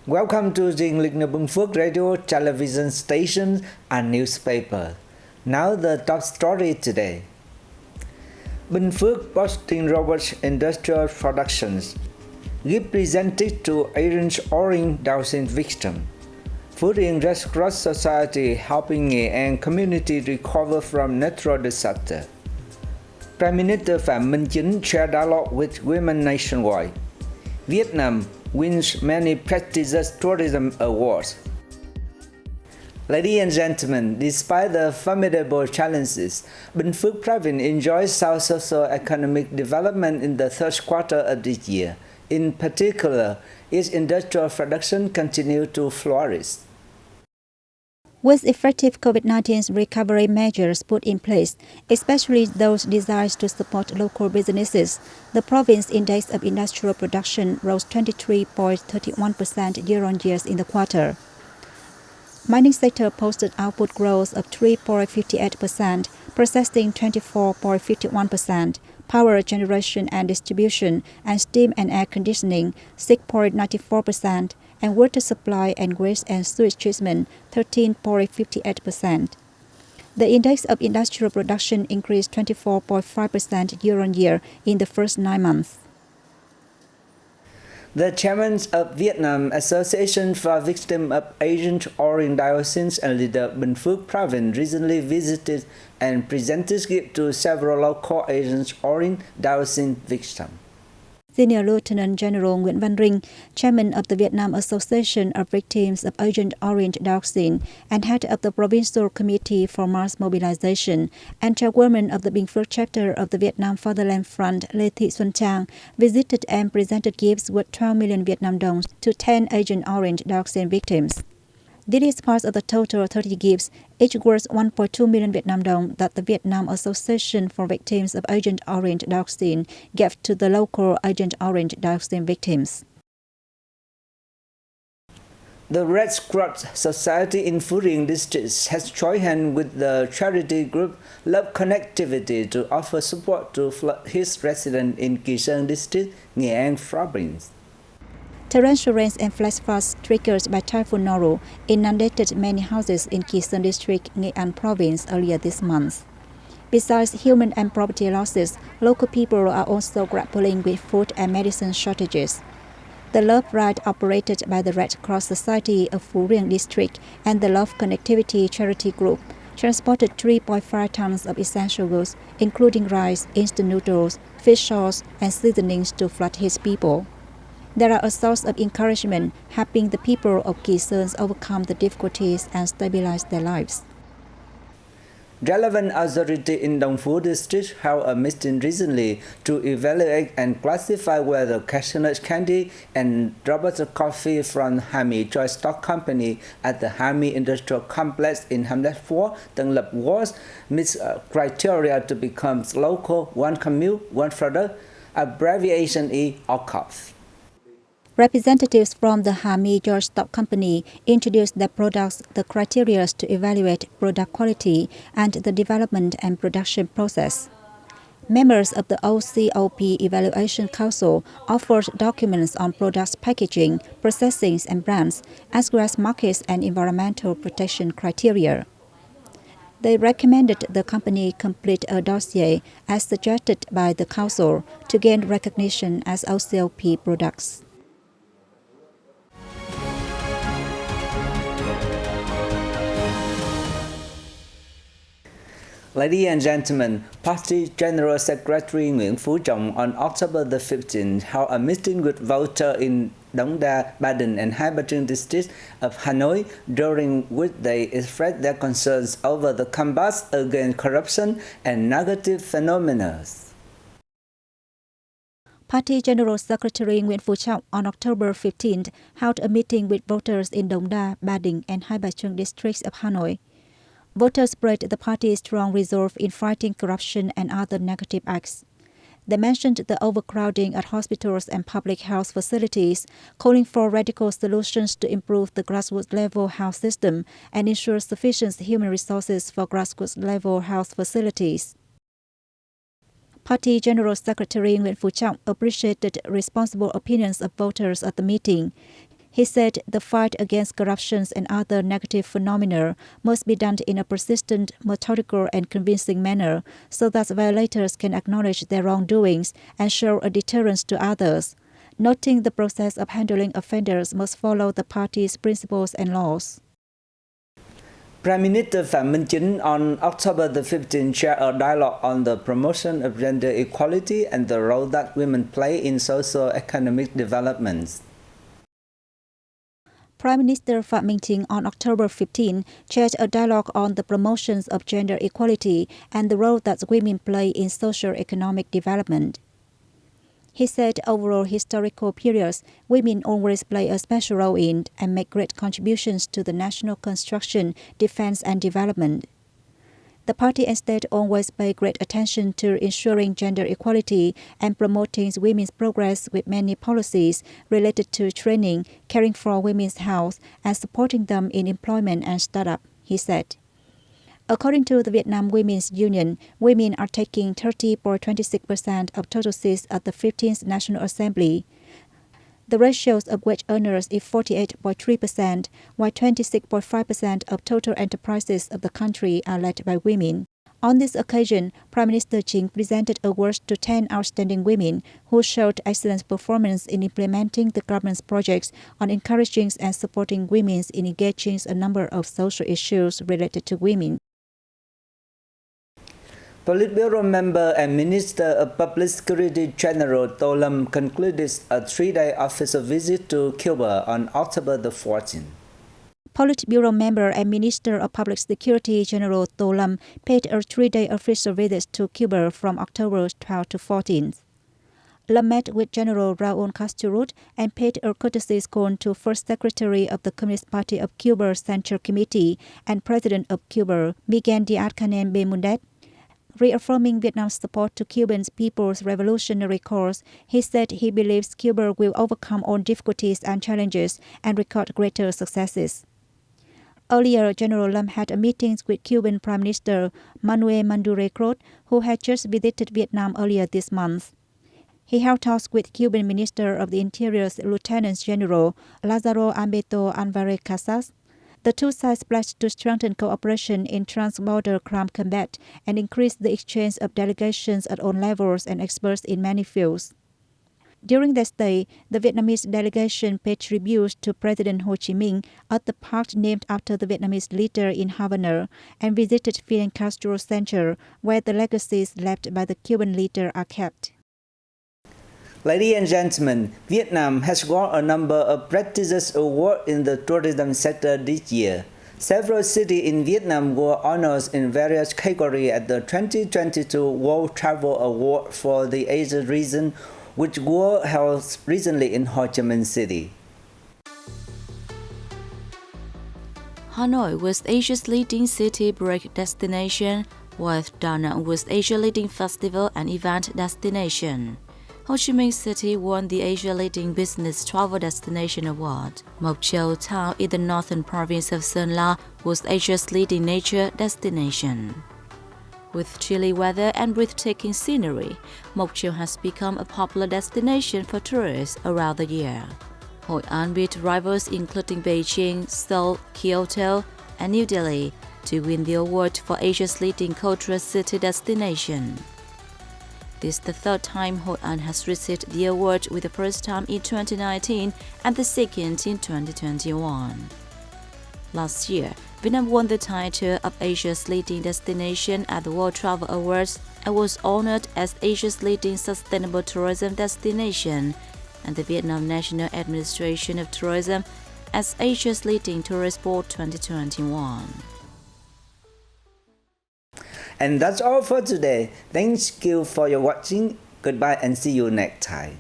Welcome to the Binh Phuoc radio, television station, and newspaper. Now the top story today. Binh Phuoc boasting robust industrial productions. Gift presented to Agent Orange Dowsing victim. Food and Red Cross Society helping Nghệ An community recover from natural disaster. Prime Minister Phạm Minh Chính share dialogue with women nationwide. Vietnam wins many prestigious tourism awards. Ladies and gentlemen, despite the formidable challenges, Binh Phuoc province enjoys sound socio-economic development in the third quarter of this year. In particular, its industrial production continued to flourish. With effective COVID-19 recovery measures put in place, especially those designed to support local businesses, the province index of industrial production rose 23.31% year-on-year in the quarter. Mining sector posted output growth of 3.58%, processing 24.51%, power generation and distribution, and steam and air conditioning 6.94%, and water supply and waste and sewage treatment 13.58%. The index of industrial production increased 24.5% year-on-year in the first 9 months. The chairman of Vietnam Association for Victims of Agent Orange Dioxins and leader Binh Phuoc province recently visited and presented gifts to several local Agent Orange Dioxin victims. Senior Lieutenant General Nguyễn Văn Rinh, chairman of the Vietnam Association of Victims of Agent Orange Dioxin and head of the Provincial Committee for Mass Mobilization, and chairwoman of the Binh Phuoc chapter of the Vietnam Fatherland Front, Lê Thị Xuân Trang, visited and presented gifts worth 12 million Vietnam đồng to 10 Agent Orange Dioxin victims. This is part of the total 30 gifts, each worth 1.2 million Vietnam đồng that the Vietnam Association for Victims of Agent Orange Dioxin gave to the local Agent Orange Dioxin victims. The Red Cross Society in Phu Riêng district has joined hands with the charity group Love Connectivity to offer support to his residents in Kỳ Sơn district, Nghệ An province. Torrential rains and flash floods triggered by Typhoon Noru inundated many houses in Kỳ Sơn district, Nghệ An province earlier this month. Besides human and property losses, local people are also grappling with food and medicine shortages. The Love Ride operated by the Red Cross Society of Phu Riêng district and the Love Connectivity charity group transported 3.5 tons of essential goods, including rice, instant noodles, fish sauce, and seasonings to flood-hit people. They are a source of encouragement, helping the people of Kỳ Sơn overcome the difficulties and stabilize their lives. Relevant authorities in Dong Phu district held a meeting recently to evaluate and classify whether cashew candy and robusta coffee from Hami Joy Stock Company at the Hami Industrial Complex in Binh Phuoc, Tân Lập was meets criteria to become local one commune, one product, abbreviation OCOP. Representatives from the Hami Joy Stock Company introduced their products, the criteria to evaluate product quality, and the development and production process. Members of the OCOP Evaluation Council offered documents on products packaging, processing, and brands, as well as markets and environmental protection criteria. They recommended the company complete a dossier as suggested by the Council to gain recognition as OCOP products. Ladies and gentlemen, Party General Secretary Nguyễn Phú Trọng on October the 15th held a meeting with voters in Đống Đa, Ba Đình, and Hai Bà Trưng districts of Hanoi, during which they expressed their concerns over the combat against corruption and negative phenomena. Party General Secretary Nguyễn Phú Trọng on October 15th held a meeting with voters in Đống Đa, Ba Đình, and Hai Bà Trưng districts of Hanoi. Voters praised the party's strong resolve in fighting corruption and other negative acts. They mentioned the overcrowding at hospitals and public health facilities, calling for radical solutions to improve the grassroots-level health system and ensure sufficient human resources for grassroots-level health facilities. Party General Secretary Nguyễn Phú Trọng appreciated responsible opinions of voters at the meeting. He said the fight against corruption and other negative phenomena must be done in a persistent, methodical and convincing manner so that violators can acknowledge their wrongdoings and show a deterrence to others, noting the process of handling offenders must follow the party's principles and laws. Prime Minister Phạm Minh Chính on October the 15th shared a dialogue on the promotion of gender equality and the role that women play in socio-economic developments. Prime Minister Phạm Minh Chính on October 15 chaired a dialogue on the promotions of gender equality and the role that women play in socio-economic development. He said over historical periods, women always play a special role in and make great contributions to the national construction, defense and development. The party instead always paid great attention to ensuring gender equality and promoting women's progress with many policies related to training, caring for women's health, and supporting them in employment and startup, he said. According to the Vietnam Women's Union, women are taking 30.26% of total seats at the 15th National Assembly. The ratios of wage earners is 48.3%, while 26.5% of total enterprises of the country are led by women. On this occasion, Prime Minister Chính presented awards to 10 outstanding women who showed excellent performance in implementing the government's projects on encouraging and supporting women in engaging a number of social issues related to women. Politburo member and Minister of Public Security General Tô Lâm concluded a 3-day official visit to Cuba on October the 14th. Politburo member and Minister of Public Security General Tô Lâm paid a 3-day official visit to Cuba from October 12 to 14th. Lâm met with General Raúl Castro and paid a courtesy call to First Secretary of the Communist Party of Cuba Central Committee and President of Cuba, Miguel Díaz-Canel Bémudez. Reaffirming Vietnam's support to Cuban people's revolutionary cause, he said he believes Cuba will overcome all difficulties and challenges and record greater successes. Earlier, General Lâm had a meeting with Cuban Prime Minister Manuel Maduro Cruz, who had just visited Vietnam earlier this month. He held talks with Cuban Minister of the Interior's Lieutenant General Lázaro Ambeto Alvarez Casas. The two sides pledged to strengthen cooperation in trans-border crime combat and increase the exchange of delegations at all levels and experts in many fields. During their stay, the Vietnamese delegation paid tribute to President Ho Chi Minh at the park named after the Vietnamese leader in Havana and visited Fidel Castro Center, where the legacies left by the Cuban leader are kept. Ladies and gentlemen, Vietnam has won a number of prestigious awards in the tourism sector this year. Several cities in Vietnam were honored in various categories at the 2022 World Travel Award for the Asia region, which were held recently in Ho Chi Minh City. Hanoi was Asia's leading city break destination, while Da Nang was Asia's leading festival and event destination. Ho Chi Minh City won the Asia Leading Business Travel Destination Award. Mộc Châu town in the northern province of Sơn La was Asia's leading nature destination. With chilly weather and breathtaking scenery, Mộc Châu has become a popular destination for tourists around the year. Hội An beat rivals including Beijing, Seoul, Kyoto, and New Delhi to win the award for Asia's leading cultural city destination. This is the third time Hội An has received the award, with the first time in 2019 and the second in 2021. Last year, Vietnam won the title of Asia's leading destination at the World Travel Awards and was honored as Asia's leading sustainable tourism destination and the Vietnam National Administration of Tourism as Asia's leading tourist board 2021. And that's all for today. Thank you for your watching. Goodbye and see you next time.